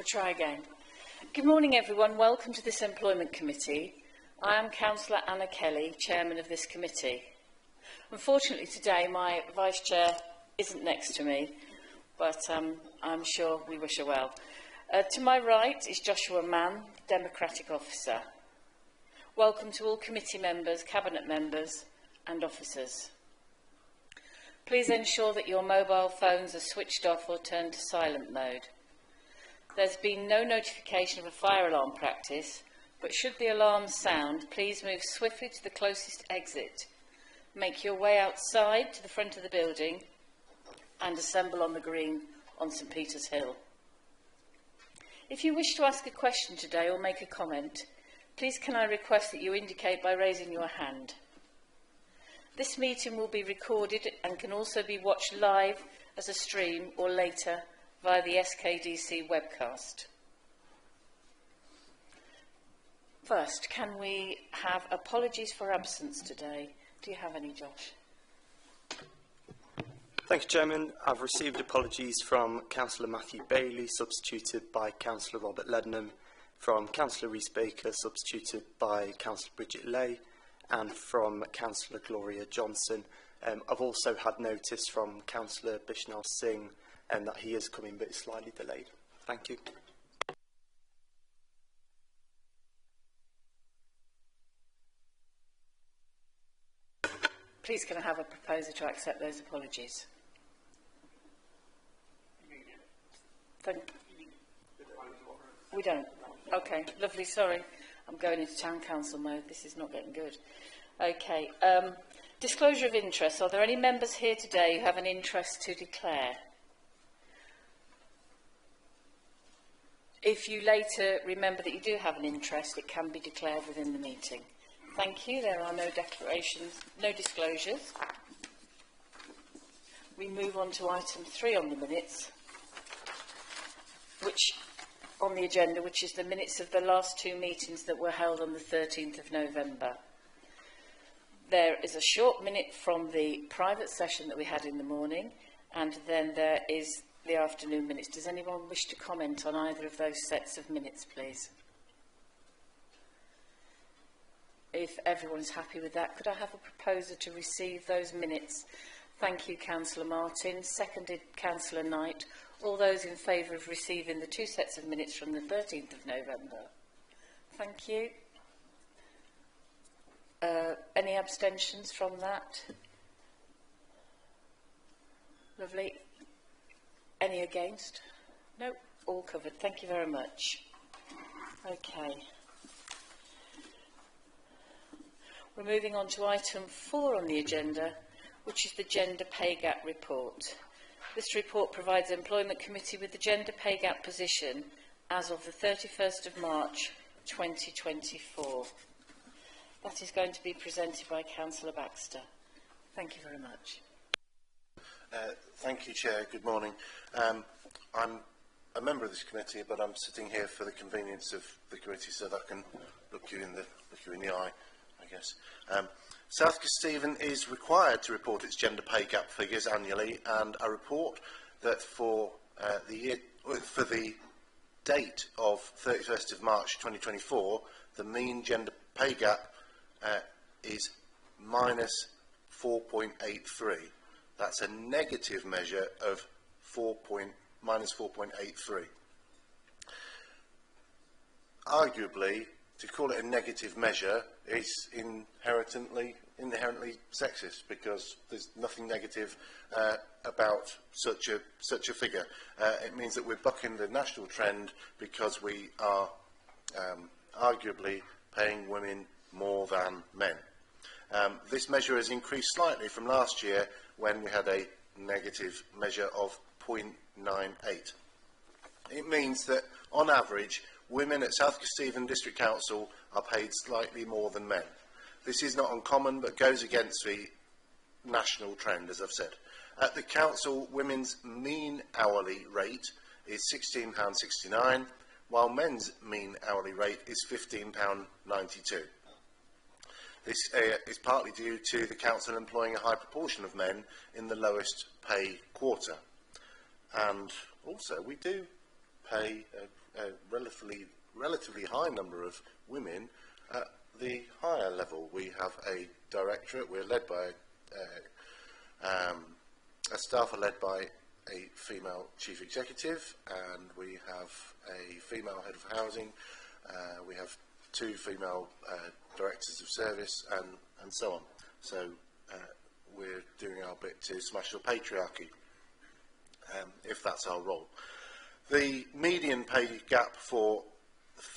We'll try again. Good morning, everyone. Welcome to this Employment Committee. I am Councillor Anna Kelly, Chairman of this committee. Unfortunately, today my Vice Chair isn't next to me, but I'm sure we wish her well. To my right is Joshua Mann, Democratic Officer. Welcome to all committee members, Cabinet members and officers. Please ensure that your mobile phones are switched off or turned to silent mode. There's been no notification of a fire alarm practice, but should the alarm sound, please move swiftly to the closest exit. Make your way outside to the front of the building and assemble on the green on St Peter's Hill. If you wish to ask a question today or make a comment, please can I request that you indicate by raising your hand. This meeting will be recorded and can also be watched live as a stream or later via the SKDC webcast. First, can we have apologies for absence today? Do you have any, Josh? Thank you, Chairman. I've received apologies from Councillor Matthew Bailey, substituted by Councillor Robert Ledenham, from Councillor Rhys Baker, substituted by Councillor Bridget Lay, and from Councillor Gloria Johnson. I've also had notice from Councillor Bishnal Singh that he is coming but is slightly delayed. Thank you. Please can I have a proposer to accept those apologies? We don't. Okay, lovely, sorry. I'm going into town council mode. This is not getting good. Okay, disclosure of interest. Are there any members here today who have an interest to declare? If you later remember that you do have an interest, it can be declared within the meeting. Thank you. There are no declarations, no disclosures. We move on to item 3 on the minutes, which on the agenda, which is the minutes of the last 2 meetings that were held on the 13th of November. There is a short minute from the private session that we had in the morning, and then there is the afternoon minutes. Does anyone wish to comment on either of those sets of minutes, please? If everyone is happy with that, could I have a proposer to receive those minutes? Thank you, Councillor Martin. Seconded, Councillor Knight. All those in favour of receiving the 2 sets of minutes from the 13th of November? Thank you. Any abstentions from that? Lovely. Any against? No, all covered. Thank you very much. Okay. We're moving on to item 4 on the agenda, which is the Gender Pay Gap Report. This report provides the Employment Committee with the gender pay gap position as of the 31st of March 2024. That is going to be presented by Councillor Baxter. Thank you very much. Thank you, Chair. Good morning. I'm a member of this committee, but I'm sitting here for the convenience of the committee so that I can look you in the eye, I guess. South Kesteven is required to report its gender pay gap figures annually, and I report that for the date of 31st of March 2024, the mean gender pay gap is minus 4.83. That's a negative measure of minus 4.83. Arguably, to call it a negative measure is inherently sexist, because there's nothing negative about such a figure. It means that we're bucking the national trend because we are arguably paying women more than men. This measure has increased slightly from last year, when we had a negative measure of 0.98. It means that, on average, women at South Kesteven District Council are paid slightly more than men. This is not uncommon, but goes against the national trend, as I've said. At the Council, women's mean hourly rate is £16.69, while men's mean hourly rate is £15.92. This is partly due to the Council employing a high proportion of men in the lowest pay quarter. And also, we do pay a relatively high number of women at the higher level. We have a directorate. We're led by a staff are led by a female chief executive, and we have a female head of housing. We have 2 female directors of service, and so on. So we're doing our bit to smash the patriarchy, if that's our role. The median pay gap for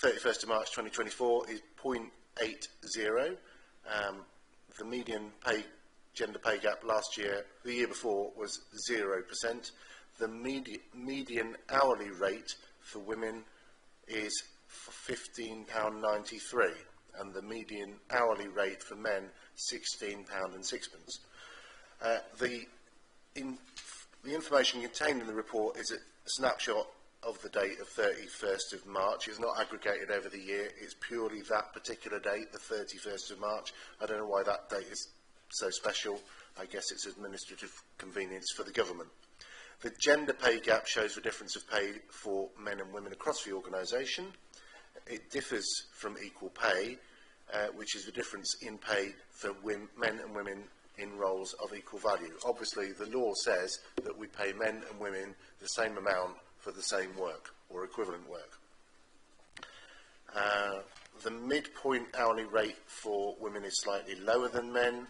31st of March 2024 is 0.80. The median gender pay gap last year, the year before, was 0%. The median hourly rate for women is £15.93, and the median hourly rate for men £16.06. The information contained in the report is a snapshot of the date of 31st of March. It's not aggregated over the year. It's purely that particular date, the 31st of March. I don't know why that date is so special. I guess it's administrative convenience for the government. The gender pay gap shows the difference of pay for men and women across the organisation. It differs from equal pay, which is the difference in pay for men and women in roles of equal value. Obviously, the law says that we pay men and women the same amount for the same work, or equivalent work. The midpoint hourly rate for women is slightly lower than men,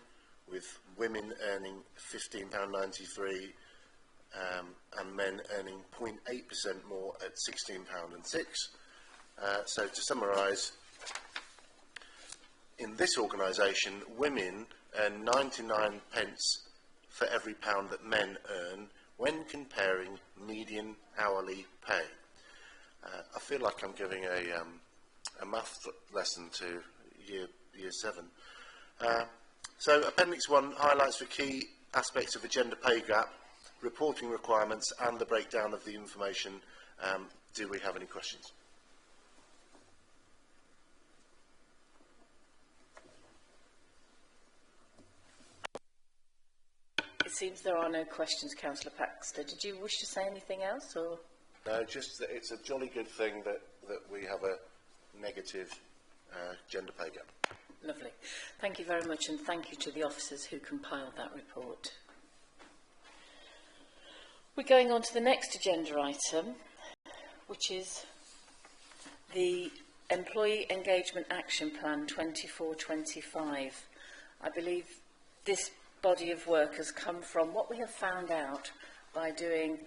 with women earning £15.93 and men earning 0.8% more at £16.06. So to summarise, in this organisation, women earn 99 pence for every pound that men earn when comparing median hourly pay. I feel like I'm giving a math lesson to year 7. So Appendix 1 highlights the key aspects of the gender pay gap, reporting requirements and the breakdown of the information. Do we have any questions? It seems there are no questions, Councillor Baxter. Did you wish to say anything else? Or? No, just that it's a jolly good thing that we have a negative gender pay gap. Lovely. Thank you very much, and thank you to the officers who compiled that report. We're going on to the next agenda item, which is the Employee Engagement Action Plan 24-25. I believe this body of work has come from what we have found out by doing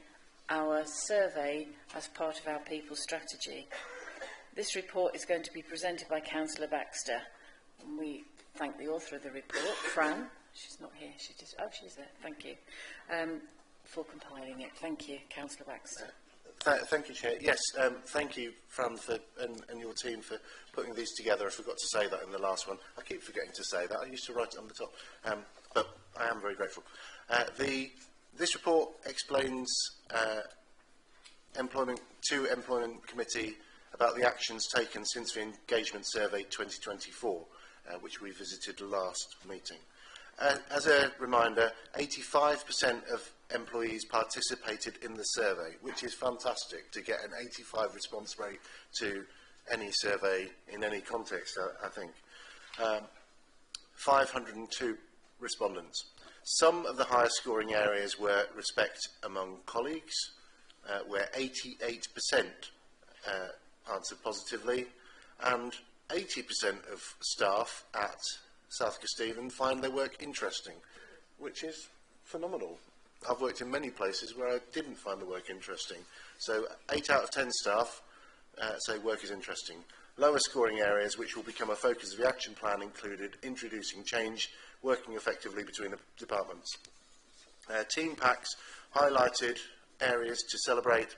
our survey as part of our people strategy. This report is going to be presented by Councillor Baxter. And we thank the author of the report, Fran. She's not here. She's there. Thank you for compiling it. Thank you, Councillor Baxter. Thank you, Chair. Yes, thank you, Fran, and your team for putting these together. I forgot to say that in the last one. I keep forgetting to say that. I used to write it on the top, but I am very grateful. This report explains to Employment Committee about the actions taken since the Engagement Survey 2024, which we visited last meeting. As a reminder, 85% of employees participated in the survey, which is fantastic to get an 85% response rate to any survey in any context, I think. 502 respondents. Some of the higher scoring areas were respect among colleagues, where 88% answered positively, and 80% of staff at South Kesteven find their work interesting, which is phenomenal. I've worked in many places where I didn't find the work interesting. So 8 out of 10 staff say work is interesting. Lower scoring areas, which will become a focus of the action plan, included introducing change, working effectively between the departments. Team packs highlighted areas to celebrate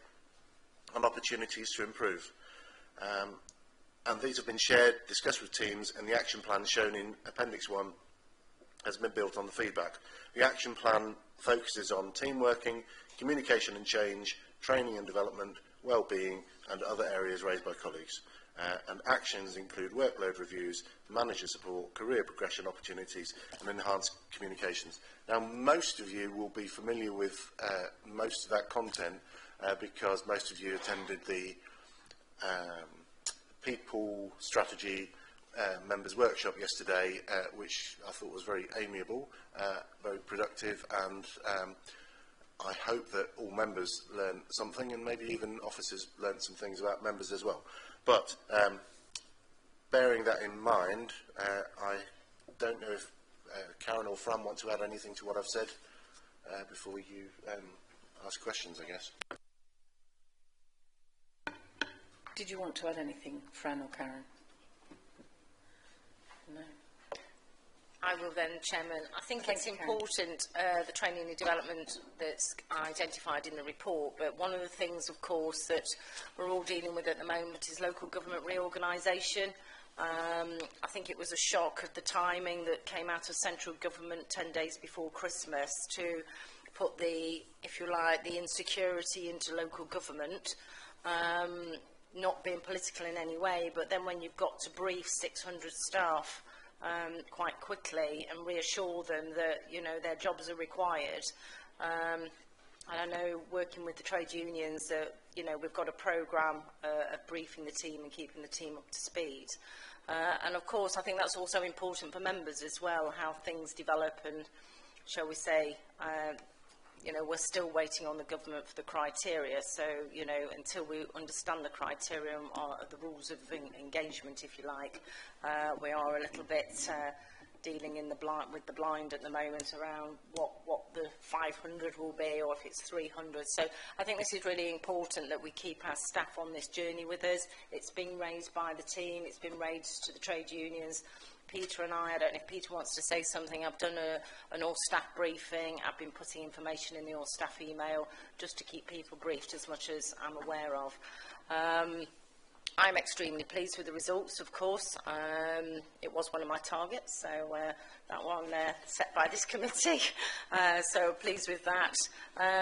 and opportunities to improve. And these have been shared, discussed with teams, and the action plan shown in Appendix 1 has been built on the feedback. The action plan focuses on team working, communication and change, training and development, well-being, and other areas raised by colleagues. And actions include workload reviews, manager support, career progression opportunities, and enhanced communications. Now, most of you will be familiar with most of that content, because most of you attended the People Strategy members workshop yesterday, which I thought was very amiable, very productive, and I hope that all members learn something, and maybe even officers learn some things about members as well. But bearing that in mind, I don't know if Karen or Fran want to add anything to what I've said before you ask questions, I guess. Did you want to add anything, Fran or Karen? No. I will then, Chairman. I think Thank it's you, important, the training and development that's identified in the report, but one of the things, of course, that we're all dealing with at the moment is local government reorganisation. I think it was a shock of the timing that came out of central government 10 days before Christmas to put the, if you like, the insecurity into local government, not being political in any way, but then when you've got to brief 600 staff quite quickly and reassure them that, you know, their jobs are required. And I know, working with the trade unions, that, you know, we've got a programme of briefing the team and keeping the team up to speed. And of course, I think that's also important for members as well, how things develop, and, shall we say, you know, we're still waiting on the government for the criteria. So, you know, until we understand the criteria or the rules of engagement, if you like, we are a little bit dealing in the with the blind at the moment around what the 500 will be, or if it's 300. So I think this is really important that we keep our staff on this journey with us. It's been raised by the team, it's been raised to the trade unions. Peter and I don't know if Peter wants to say something. I've done an all-staff briefing. I've been putting information in the all-staff email just to keep people briefed as much as I'm aware of. I'm extremely pleased with the results, of course. It was one of my targets, so that one set by this committee, so pleased with that.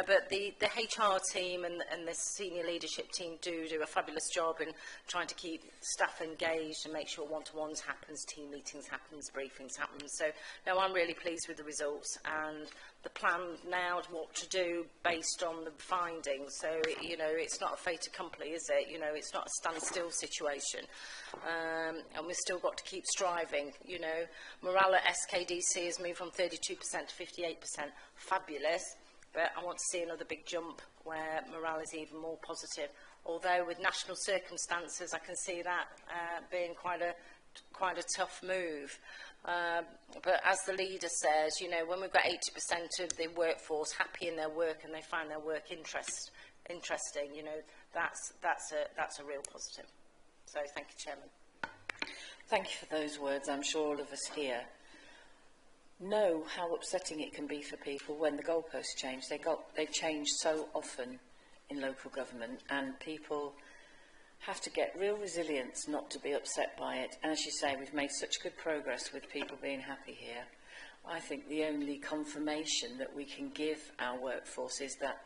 But the HR team and the senior leadership team do a fabulous job in trying to keep staff engaged and make sure one-to-ones happens, team meetings happens, briefings happen. So, no, I'm really pleased with the results and the plan now, what to do based on the findings. So, you know, it's not a fait accompli, is it? You know, it's not a standstill situation. And we've still got to keep striving. You know, morale at SKDC has moved from 32% to 58%. Fabulous. But I want to see another big jump where morale is even more positive. Although with national circumstances, I can see that being quite a tough move. But as the leader says, you know, when we've got 80% of the workforce happy in their work and they find their work interesting, you know, that's a real positive. So thank you, Chairman. Thank you for those words. I'm sure all of us here know how upsetting it can be for people when the goalposts change. They change so often in local government, and people have to get real resilience not to be upset by it. And as you say, we've made such good progress with people being happy here. I think the only confirmation that we can give our workforce is that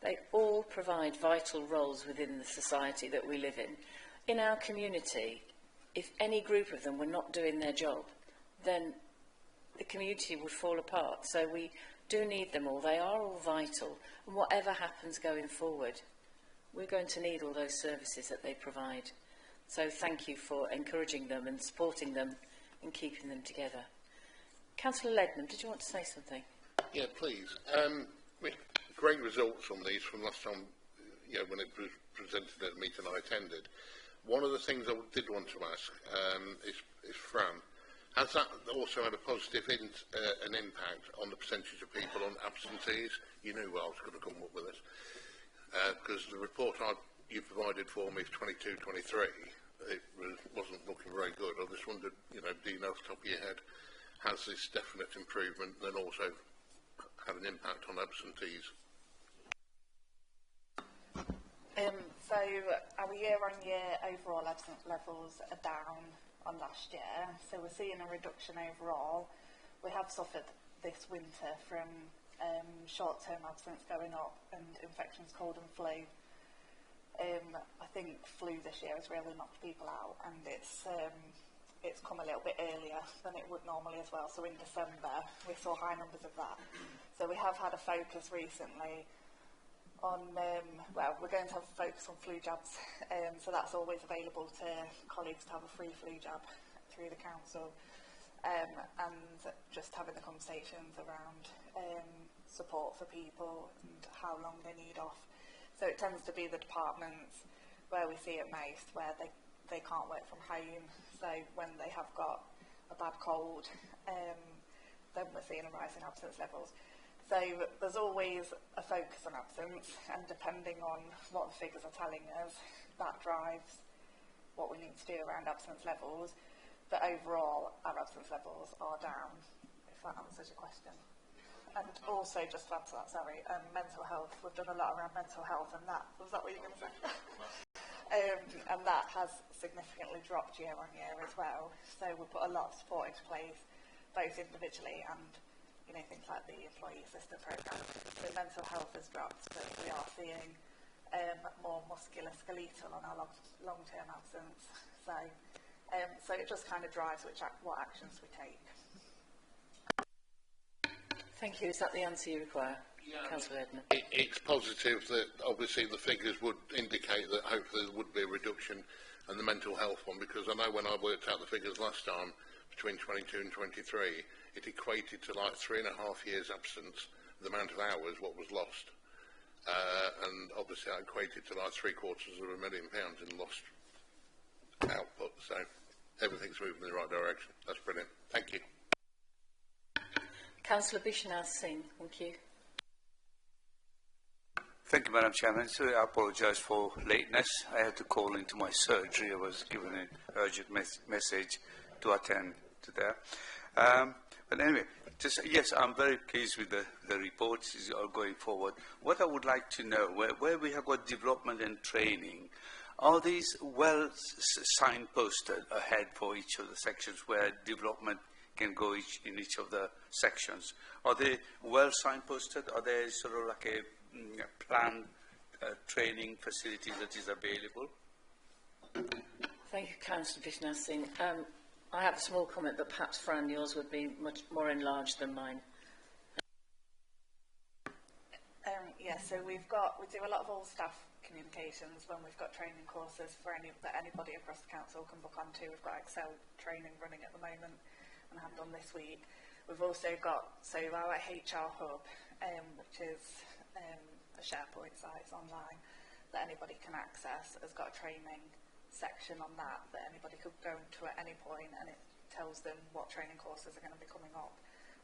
they all provide vital roles within the society that we live in. In our community, if any group of them were not doing their job, then the community would fall apart. So we do need them all. They are all vital. And whatever happens going forward, we're going to need all those services that they provide. So thank you for encouraging them and supporting them and keeping them together. Councillor Lednam, did you want to say something? Yeah, please. Great results on these from last time, you know, when it was presented at the meeting I attended. One of the things I did want to ask is Fran, has that also had a positive an impact on the percentage of people on absentees? You knew I was going to come up with this. Because the report you provided for me is 22-23, it wasn't looking very good. I just wondered, you know, do you know off the top of your head, has this definite improvement then also had an impact on absentees? So our year-on-year overall absence levels are down on last year, so we're seeing a reduction overall. We have suffered this winter from short-term absence going up and infections, cold and flu. I think flu this year has really knocked people out, and it's come a little bit earlier than it would normally as well. So in December we saw high numbers of that. So we have had a focus recently well, we're going to have a focus on flu jabs, so that's always available to colleagues to have a free flu jab through the council, and just having the conversations around support for people and how long they need off. So it tends to be the departments where we see it most, where they can't work from home, so when they have got a bad cold, then we're seeing a rise in absence levels. So there's always a focus on absence, and depending on what the figures are telling us, that drives what we need to do around absence levels. But overall, our absence levels are down, if that answers your question. And also, just to answer that, sorry, mental health, we've done a lot around mental health, and that, was that what you were going to say? And that has significantly dropped year on year as well. So we put a lot of support into place, both individually and things like the employee assistance programme. So mental health has dropped, but we are seeing more musculoskeletal on our long-term absence. So it just kind of drives what actions we take. Thank you. Is that the answer you require, Councillor Edmund? It's positive that obviously the figures would indicate that hopefully there would be a reduction in the mental health one, because I know when I worked out the figures last time, between 22 and 23, it equated to like 3.5 years absence, the amount of hours what was lost. And obviously that equated to like £750,000 in lost output, so everything's moving in the right direction. That's brilliant. Thank you. Councillor Bishnaz Singh, thank you. Thank you, Madam Chairman. So I apologise for lateness. I had to call into my surgery. I was given an urgent message to attend to that. But anyway, yes, I'm very pleased with the reports going forward. What I would like to know, where we have got development and training, are these well signposted ahead for each of the sections where development can go in each of the sections? Are they well signposted? Are there sort of like a planned training facility that is available? Thank you, Councillor Bishnaz Singh. I have a small comment, but perhaps, Fran, yours would be much more enlarged than mine. So we do a lot of all staff communications when we've got training courses that anybody across the council can book onto. We've got Excel training running at the moment, and have done this week. We've also got our HR hub, which is a SharePoint site online that anybody can access, has got a training section on that anybody could go into at any point, and it tells them what training courses are going to be coming up,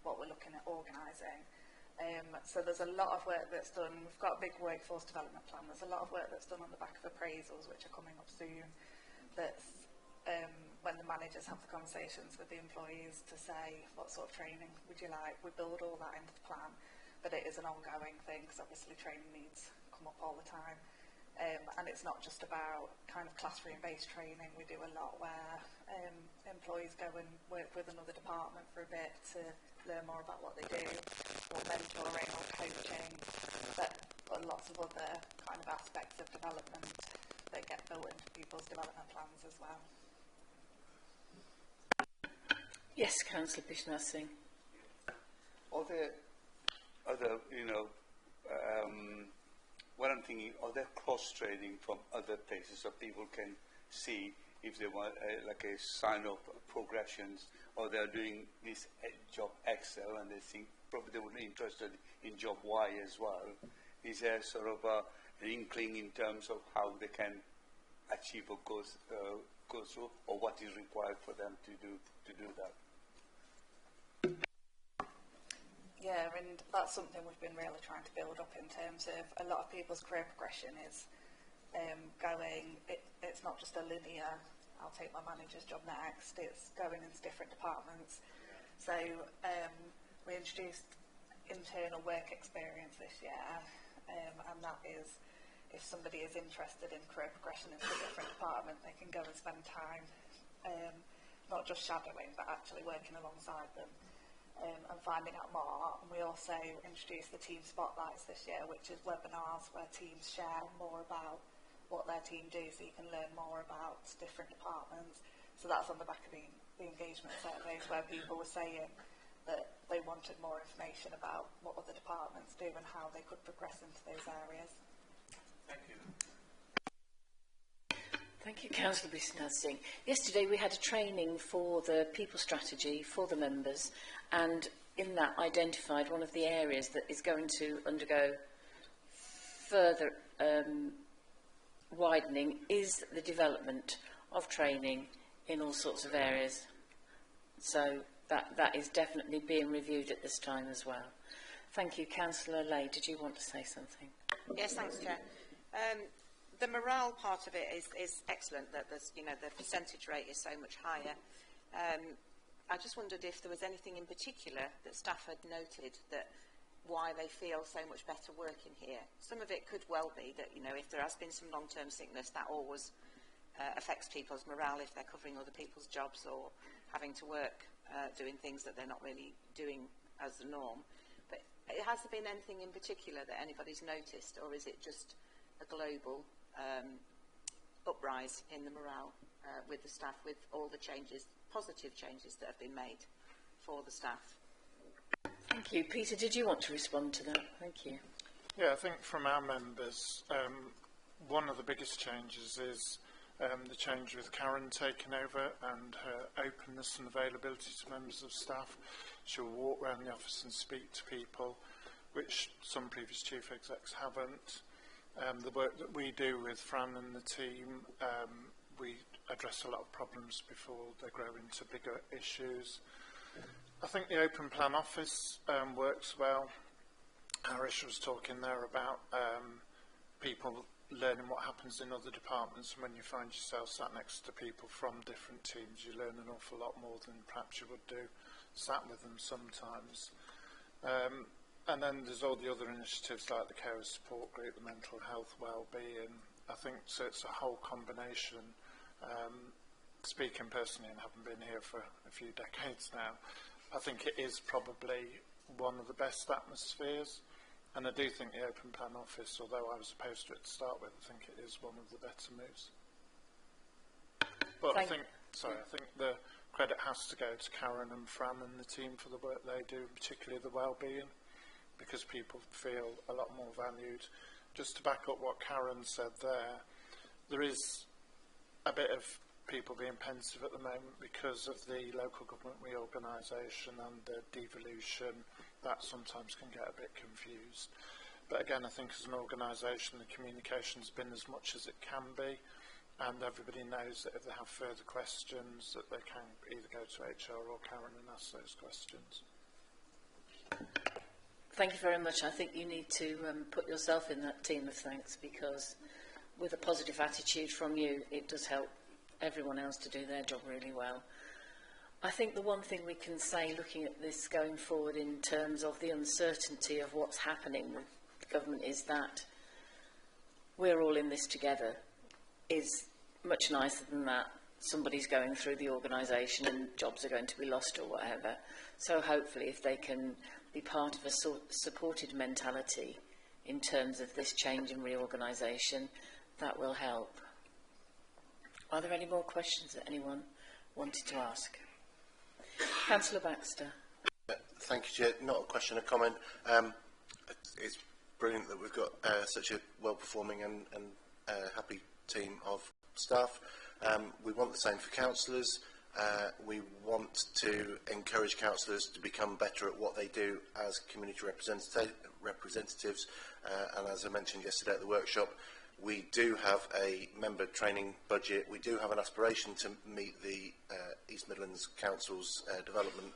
what we're looking at organising. So there's a lot of work that's done. We've got a big workforce development plan. There's a lot of work that's done on the back of appraisals, which are coming up soon. That's when the managers have the conversations with the employees to say, what sort of training would you like? We build all that into the plan, but it is an ongoing thing, because obviously training needs come up all the time. And it's not just about kind of classroom-based training. We do a lot where employees go and work with another department for a bit to learn more about what they do, or mentoring or coaching, but lots of other kind of aspects of development that get built into people's development plans as well. Yes, Councillor Bishnaz Singh. Are there other, what I'm thinking, are there cross-training from other places so people can see if they want like a sign-up progressions, or they're doing this job X and they think probably they would be interested in job Y as well? Is there sort of an inkling in terms of how they can achieve or go through, or what is required for them to do that? Yeah, and that's something we've been really trying to build up in terms of a lot of people's career progression is it's not just a linear, I'll take my manager's job next, it's going into different departments. So we introduced internal work experience this year, and that is, if somebody is interested in career progression into a different department, they can go and spend time not just shadowing, but actually working alongside them. And finding out more. And we also introduced the team spotlights this year, which is webinars where teams share more about what their team do, so you can learn more about different departments. So that's on the back of the engagement surveys, where people were saying that they wanted more information about what other departments do and how they could progress into those areas. Thank you, Councillor Bisnath-Singh. Yesterday we had a training for the people strategy for the members, and in that identified one of the areas that is going to undergo further widening is the development of training in all sorts of areas. So that is definitely being reviewed at this time as well. Thank you. Councillor Lay, did you want to say something? Yes, thanks, Chair. The morale part of it is excellent, that there's, you know, the percentage rate is so much higher. I just wondered if there was anything in particular that staff had noted that why they feel so much better working here. Some of it could well be that, you know, if there has been some long-term sickness, that always affects people's morale if they're covering other people's jobs or having to work doing things that they're not really doing as the norm. But has there been anything in particular that anybody's noticed, or is it just a global uprise in the morale with the staff, with all the changes, positive changes that have been made for the staff? Thank you. Peter, did you want to respond to that? Thank you. Yeah, I think from our members, one of the biggest changes is the change with Karen taking over and her openness and availability to members of staff. She'll walk around the office and speak to people, which some previous chief execs haven't. The work that we do with Fran and the team, we address a lot of problems before they grow into bigger issues. I think the open plan office works well. Harish was talking there about people learning what happens in other departments, and when you find yourself sat next to people from different teams, you learn an awful lot more than perhaps you would do sat with them sometimes. And then there's all the other initiatives like the Carer Support Group, the mental health well-being. I think so it's a whole combination. Speaking personally, and having been here for a few decades now, I think it is probably one of the best atmospheres. And I do think the open plan office, although I was opposed to it to start with, I think it is one of the better moves. But I think the credit has to go to Karen and Fran and the team for the work they do, particularly the well-being, because people feel a lot more valued. Just to back up what Karen said there is a bit of people being pensive at the moment because of the local government reorganisation and the devolution. That sometimes can get a bit confused. But again, I think as an organisation, the communication's been as much as it can be, and everybody knows that if they have further questions, that they can either go to HR or Karen and ask those questions. Thank you very much. I think you need to put yourself in that team of thanks, because with a positive attitude from you, it does help everyone else to do their job really well. I think the one thing we can say looking at this going forward in terms of the uncertainty of what's happening with the government is that we're all in this together is much nicer than that somebody's going through the organisation and jobs are going to be lost or whatever. So hopefully if they can be part of a supported mentality in terms of this change and reorganisation, that will help. Are there any more questions that anyone wanted to ask? Councillor Baxter. Thank you, Chair. Not a question, a comment. It's brilliant that we've got such a well-performing and happy team of staff. We want the same for councillors. We want to encourage councillors to become better at what they do as community representatives. And as I mentioned yesterday at the workshop, we do have a member training budget. We do have an aspiration to meet the East Midlands Council's development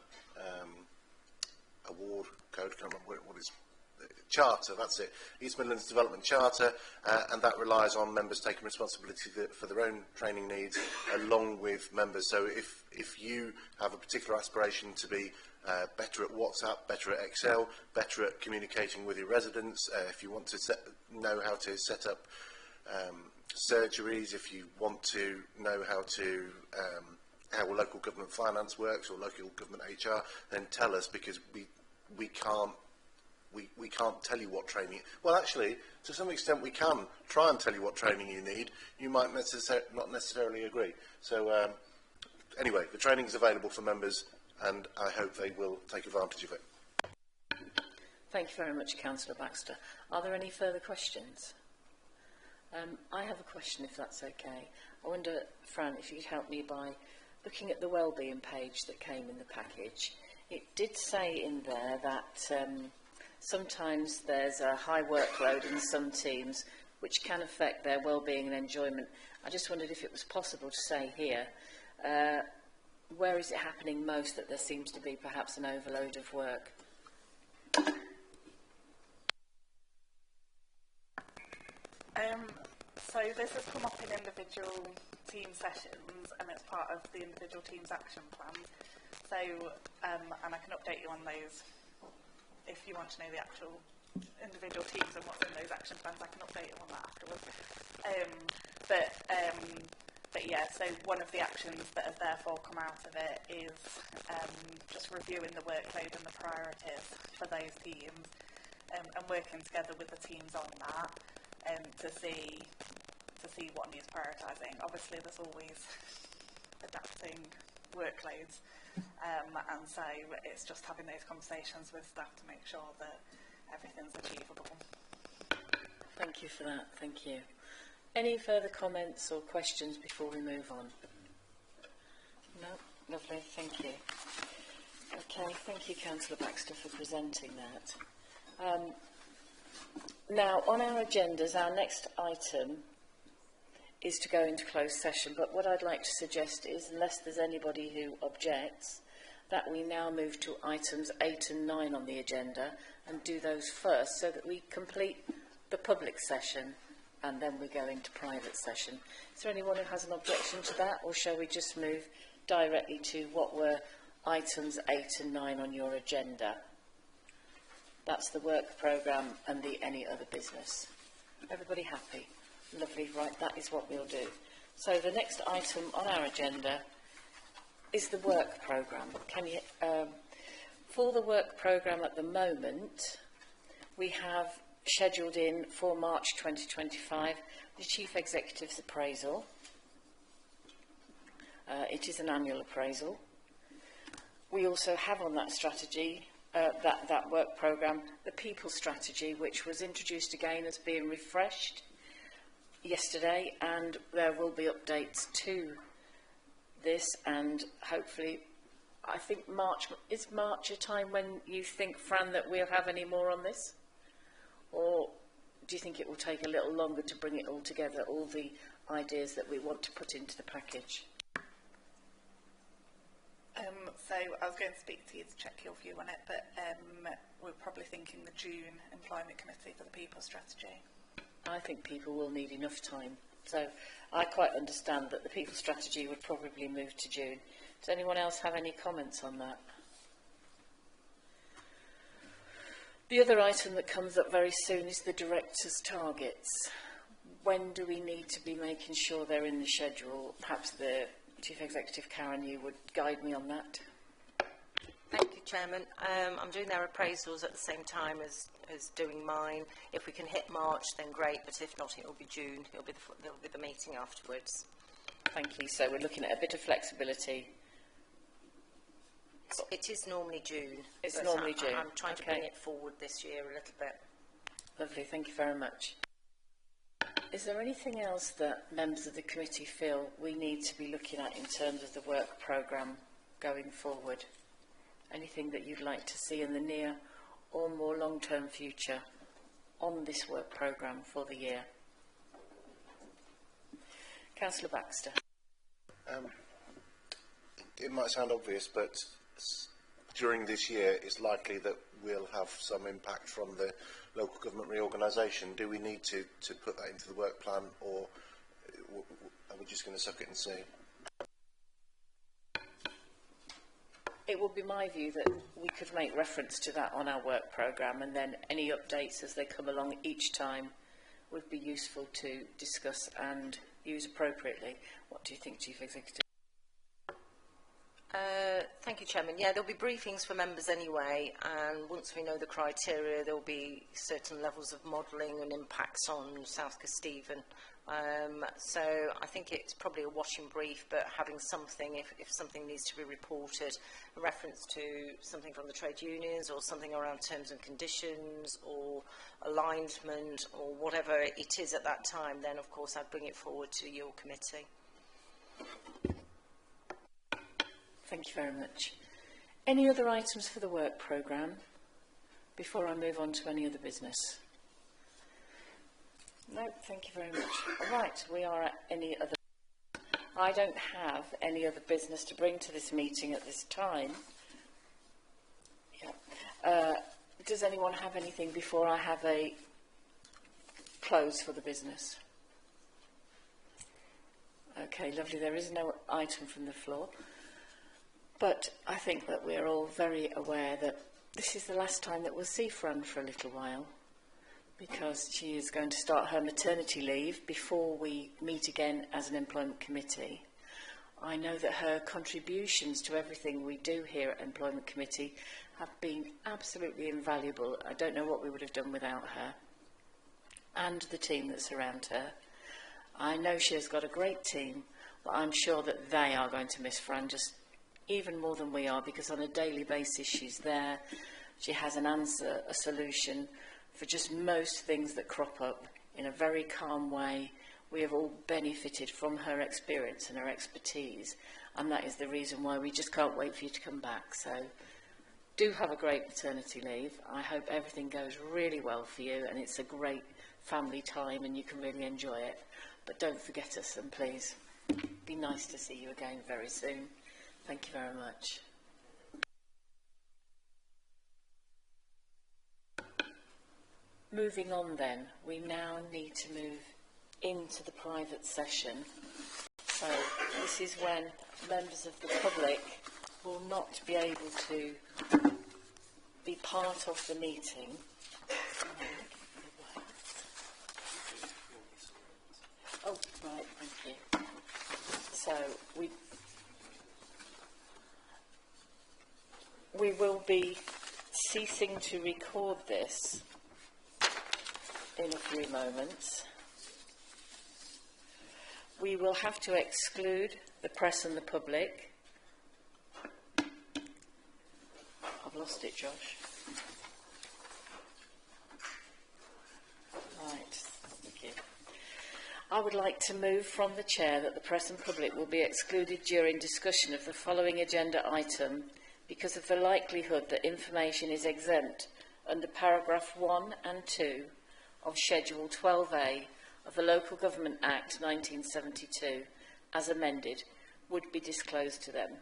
award code. I can't remember what it is. Charter, that's it. East Midlands Development Charter, and that relies on members taking responsibility for their own training needs along with members. So if you have a particular aspiration to be better at WhatsApp, better at Excel, better at communicating with your residents, if you want to know how to set up surgeries, if you want to know how local government finance works or local government HR, then tell us, because we can't tell you what training. Well, actually, to some extent, we can try and tell you what training you need. You might not necessarily agree. So, anyway, the training is available for members, and I hope they will take advantage of it. Thank you very much, Councillor Baxter. Are there any further questions? I have a question, if that's okay. I wonder, Fran, if you could help me by looking at the wellbeing page that came in the package. It did say in there that sometimes there's a high workload in some teams which can affect their wellbeing and enjoyment. I just wondered if it was possible to say here, where is it happening most that there seems to be perhaps an overload of work? So this has come up in individual team sessions, and it's part of the individual team's action plan. So, and I can update you on those if you want to know the actual individual teams and what's in those action plans. I can update you on that afterwards. But yeah, so one of the actions that has therefore come out of it is just reviewing the workload and the priorities for those teams, and working together with the teams on that. To see what needs prioritising. Obviously, there's always adapting workloads, and so it's just having those conversations with staff to make sure that everything's achievable. Thank you for that. Thank you. Any further comments or questions before we move on? No? Lovely. Thank you. Okay. Thank you, Councillor Baxter, for presenting that. Now, on our agendas, our next item is to go into closed session, but what I'd like to suggest is, unless there's anybody who objects, that we now move to items 8 and 9 on the agenda and do those first so that we complete the public session and then we go into private session. Is there anyone who has an objection to that, or shall we just move directly to what were items 8 and 9 on your agenda? That's the work programme and the any other business. Everybody happy? Lovely. Right, that is what we'll do. So the next item on our agenda is the work programme. Can you, for the work programme at the moment, we have scheduled in for March 2025 the Chief Executive's appraisal. It is an annual appraisal. We also have on that strategy that work programme, the people strategy, which was introduced again as being refreshed yesterday, and there will be updates to this, and hopefully, I think is March a time when you think, Fran, that we'll have any more on this? Or do you think it will take a little longer to bring it all together, all the ideas that we want to put into the package? So I was going to speak to you to check your view on it, but we're probably thinking the June Employment Committee for the People Strategy. I think people will need enough time. So I quite understand that the People Strategy would probably move to June. Does anyone else have any comments on that? The other item that comes up very soon is the Director's targets. When do we need to be making sure they're in the schedule? Perhaps the Chief Executive, Karen, you would guide me on that. Thank you, Chairman. I'm doing their appraisals at the same time as doing mine. If we can hit March, then great, but if not, it will be June. There'll be the meeting afterwards. Thank you. So we're looking at a bit of flexibility. It is normally June. It's normally June. I'm trying to bring it forward this year a little bit. Lovely. Thank you very much. Is there anything else that members of the committee feel we need to be looking at in terms of the work programme going forward? Anything that you'd like to see in the near or more long-term future on this work programme for the year? Councillor Baxter. It might sound obvious, but during this year it's likely that we'll have some impact from the local government reorganisation. Do we need to put that into the work plan, or are we just going to suck it and see? It would be my view that we could make reference to that on our work programme, and then any updates as they come along each time would be useful to discuss and use appropriately. What do you think, Chief Executive? Thank you, Chairman. Yeah, there'll be briefings for members anyway, and once we know the criteria, there'll be certain levels of modelling and impacts on South Kesteven. So I think it's probably a washing brief, but having something, if something needs to be reported, a reference to something from the trade unions or something around terms and conditions or alignment or whatever it is at that time, then of course I'd bring it forward to your committee. Thank you very much. Any other items for the work programme before I move on to any other business? No, thank you very much. Right, we are at any other. I don't have any other business to bring to this meeting at this time. Yeah. Does anyone have anything before I have a close for the business? Okay, lovely. There is no item from the floor. But I think that we're all very aware that this is the last time that we'll see Fran for a little while, because she is going to start her maternity leave before we meet again as an employment committee. I know that her contributions to everything we do here at Employment Committee have been absolutely invaluable. I don't know what we would have done without her and the team that surround her. I know she has got a great team, but I'm sure that they are going to miss Fran just even more than we are, because on a daily basis she's there. She has an answer, a solution for just most things that crop up in a very calm way. We have all benefited from her experience and her expertise, and that is the reason why we just can't wait for you to come back. So do have a great maternity leave. I hope everything goes really well for you and it's a great family time and you can really enjoy it. But don't forget us, and please be nice to see you again very soon. Thank you very much. Moving on then, we now need to move into the private session. So this is when members of the public will not be able to be part of the meeting. Oh, right, thank you. So we will be ceasing to record this in a few moments. We will have to exclude the press and the public. I've lost it, Josh. Right, thank you. I would like to move from the chair that the press and public will be excluded during discussion of the following agenda item because of the likelihood that information is exempt under paragraph 1 and 2 of Schedule 12A of the Local Government Act 1972, as amended, would be disclosed to them.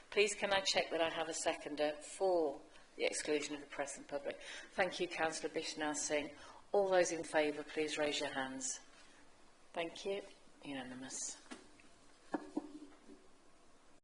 Please can I check that I have a seconder for the exclusion of the press and public? Thank you, Councillor Bishnar Singh. All those in favour, please raise your hands. Thank you. Unanimous.